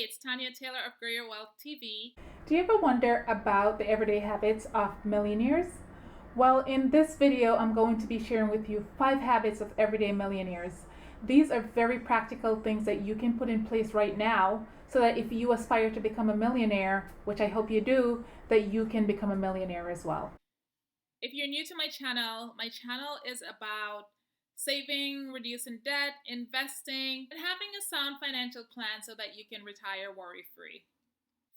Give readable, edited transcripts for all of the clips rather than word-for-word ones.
Hey, it's Tanya Taylor of Grow Your Wealth TV. Do you ever wonder about the everyday habits of millionaires? Well, in this video, I'm going to be sharing with you 5 habits of everyday millionaires. These are very practical things that you can put in place right now so that if you aspire to become a millionaire, which I hope you do, that you can become a millionaire as well. If you're new to my channel is about saving, reducing debt, investing, and having a sound financial plan so that you can retire worry free.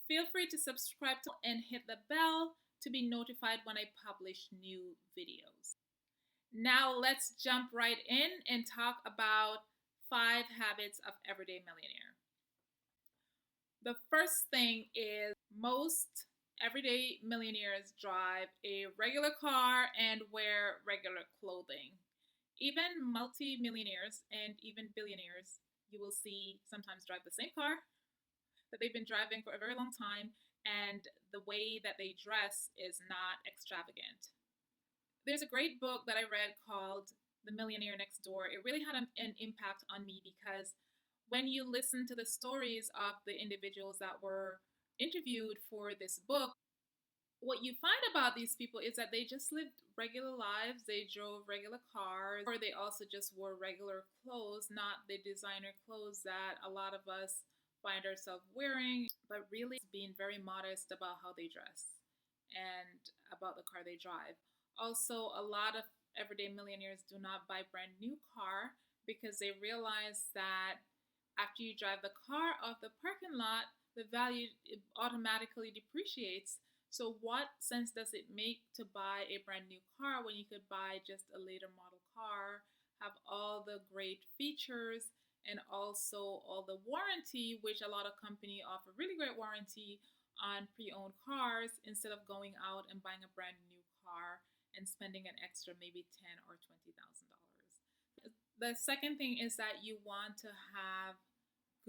Feel free to subscribe and hit the bell to be notified when I publish new videos. Now, let's jump right in and talk about 5 habits of everyday millionaire. The first thing is most everyday millionaires drive a regular car and wear regular clothing. Even multi-millionaires and even billionaires, you will see sometimes drive the same car that they've been driving for a very long time, and the way that they dress is not extravagant. There's a great book that I read called The Millionaire Next Door. It really had an impact on me because when you listen to the stories of the individuals that were interviewed for this book, what you find about these people is that they just lived regular lives. They drove regular cars, or they also just wore regular clothes, not the designer clothes that a lot of us find ourselves wearing, but really being very modest about how they dress and about the car they drive. Also, a lot of everyday millionaires do not buy brand new car because they realize that after you drive the car off the parking lot, the value automatically depreciates. So, what sense does it make to buy a brand new car when you could buy just a later model car, have all the great features, and also all the warranty, which a lot of companies offer really great warranty on pre-owned cars instead of going out and buying a brand new car and spending an extra maybe $10,000 or $20,000. The second thing is that you want to have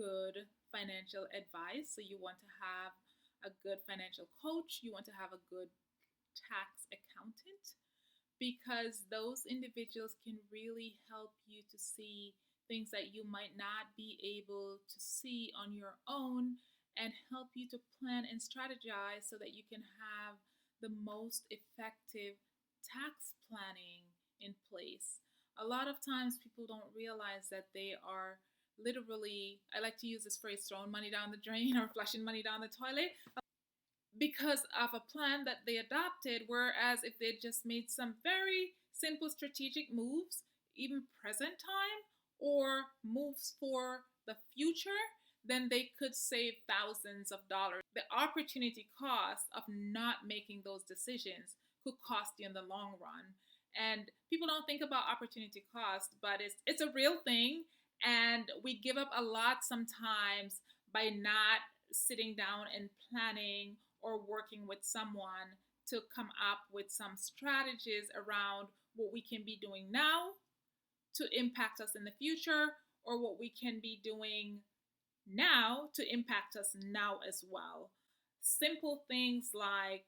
good financial advice. So you want to have a good financial coach, you want to have a good tax accountant, because those individuals can really help you to see things that you might not be able to see on your own and help you to plan and strategize so that you can have the most effective tax planning in place. A lot of times people don't realize that they are literally, I like to use this phrase, throwing money down the drain or flushing money down the toilet because of a plan that they adopted. Whereas if they just made some very simple strategic moves, even present time, or moves for the future, then they could save thousands of dollars. The opportunity cost of not making those decisions could cost you in the long run. And people don't think about opportunity cost, but it's a real thing. And we give up a lot sometimes by not sitting down and planning or working with someone to come up with some strategies around what we can be doing now to impact us in the future, or what we can be doing now to impact us now as well. Simple things like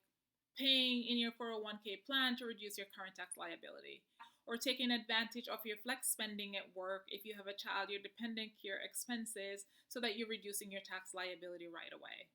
paying in your 401k plan to reduce your current tax liability, or taking advantage of your flex spending at work if you have a child, your dependent care expenses, so that you're reducing your tax liability right away.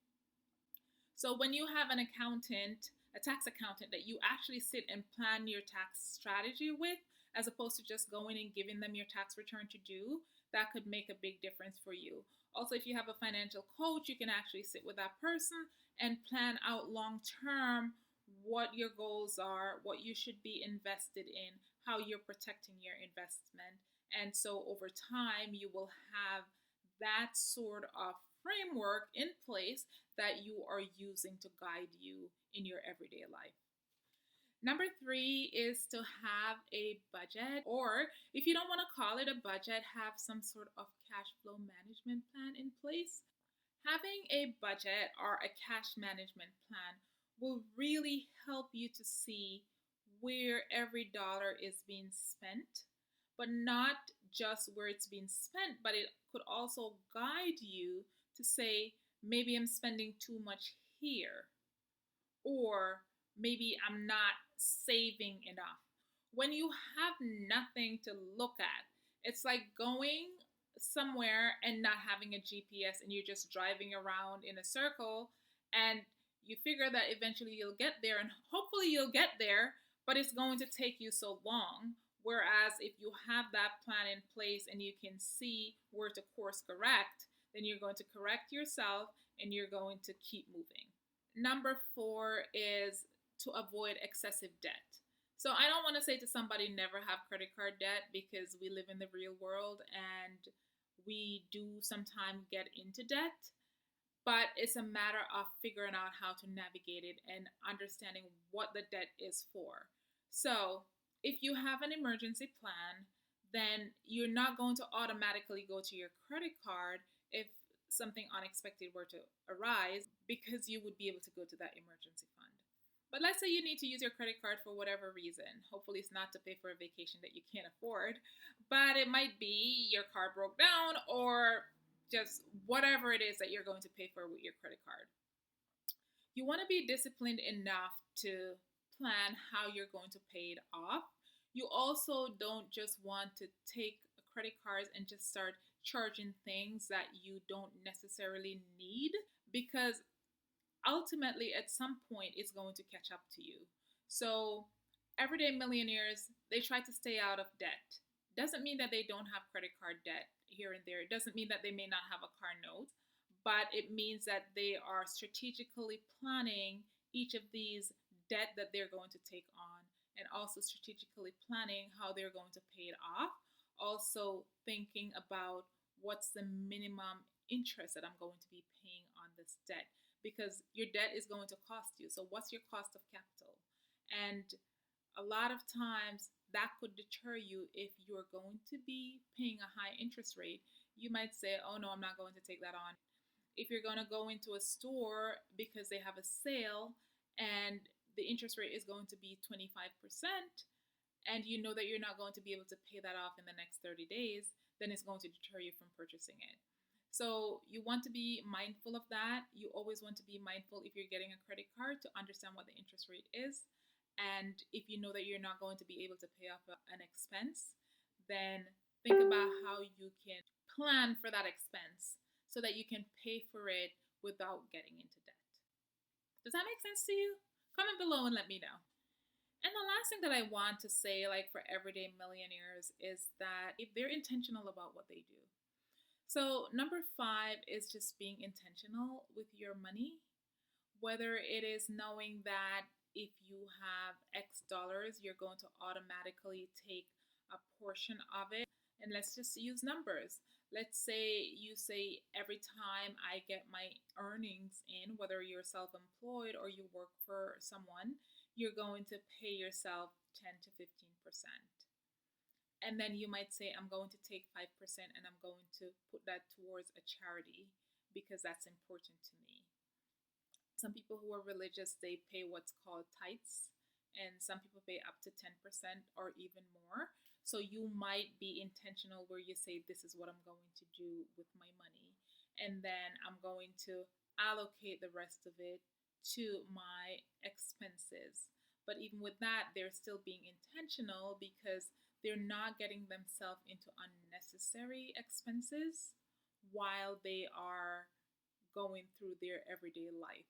So when you have an accountant, a tax accountant that you actually sit and plan your tax strategy with, as opposed to just going and giving them your tax return to do, that could make a big difference for you. Also, if you have a financial coach, you can actually sit with that person and plan out long term what your goals are, what you should be invested in, how you're protecting your investment. And so over time, you will have that sort of framework in place that you are using to guide you in your everyday life. Number 3 is to have a budget, or if you don't want to call it a budget, have some sort of cash flow management plan in place. Having a budget or a cash management plan will really help you to see where every dollar is being spent, but not just where it's being spent, but it could also guide you to say, maybe I'm spending too much here, or maybe I'm not saving enough. When you have nothing to look at, it's like going somewhere and not having a GPS and you're just driving around in a circle, and you figure that eventually you'll get there and hopefully you'll get there, but it's going to take you so long. Whereas if you have that plan in place and you can see where to course correct, then you're going to correct yourself and you're going to keep moving. Number four is to avoid excessive debt. So I don't want to say to somebody never have credit card debt, because we live in the real world and we do sometimes get into debt, but it's a matter of figuring out how to navigate it and understanding what the debt is for. So if you have an emergency plan, then you're not going to automatically go to your credit card if something unexpected were to arise, because you would be able to go to that emergency fund. But let's say you need to use your credit card for whatever reason. Hopefully, it's not to pay for a vacation that you can't afford, but it might be your car broke down or just whatever it is that you're going to pay for with your credit card. You want to be disciplined enough to plan how you're going to pay it off. You also don't just want to take credit cards and just start charging things that you don't necessarily need, because ultimately at some point it's going to catch up to you. So everyday millionaires, they try to stay out of debt. Doesn't mean that they don't have credit card debt here and there. It doesn't mean that they may not have a car note, but it means that they are strategically planning each of these debt that they're going to take on, and also strategically planning how they're going to pay it off. Also thinking about what's the minimum interest that I'm going to be paying on this debt, because your debt is going to cost you. So what's your cost of capital? And a lot of times that could deter you. If you're going to be paying a high interest rate, you might say, oh no, I'm not going to take that on. If you're going to go into a store because they have a sale and the interest rate is going to be 25%, and you know that you're not going to be able to pay that off in the next 30 days, then it's going to deter you from purchasing it. So you want to be mindful of that. You always want to be mindful, if you're getting a credit card, to understand what the interest rate is. And if you know that you're not going to be able to pay off an expense, then think about how you can plan for that expense so that you can pay for it without getting into debt. Does that make sense to you? Comment below and let me know. And the last thing that I want to say, like for everyday millionaires, is that if they're intentional about what they do. So number 5 is just being intentional with your money, whether it is knowing that if you have X dollars, you're going to automatically take a portion of it. And let's just use numbers. Let's say you say, every time I get my earnings in, whether you're self-employed or you work for someone, you're going to pay yourself 10 to 15%. And then you might say, I'm going to take 5% and I'm going to put that towards a charity because that's important to me. Some people who are religious, they pay what's called tithes, and some people pay up to 10% or even more. So you might be intentional where you say, this is what I'm going to do with my money. And then I'm going to allocate the rest of it to my expenses. But even with that, they're still being intentional because they're not getting themselves into unnecessary expenses while they are going through their everyday life.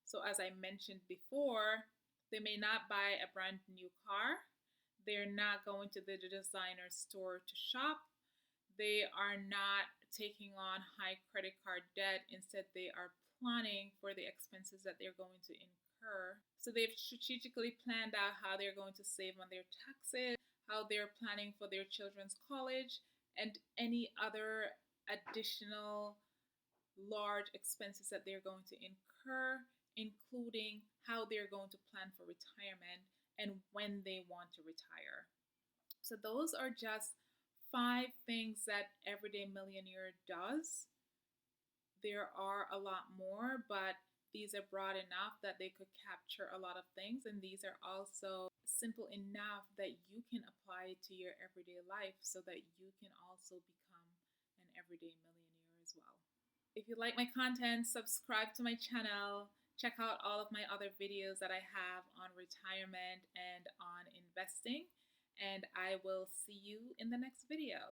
So as I mentioned before, they may not buy a brand new car. They're not going to the designer store to shop. They are not taking on high credit card debt. Instead, they are planning for the expenses that they're going to incur. So they've strategically planned out how they're going to save on their taxes, how they're planning for their children's college, and any other additional large expenses that they're going to incur, including how they're going to plan for retirement and when they want to retire. So those are just 5 things that Everyday Millionaire does. There are a lot more, but these are broad enough that they could capture a lot of things, and these are also simple enough that you can apply to your everyday life so that you can also become an everyday millionaire as well. If you like my content, subscribe to my channel. Check out all of my other videos that I have on retirement and on investing, and I will see you in the next video.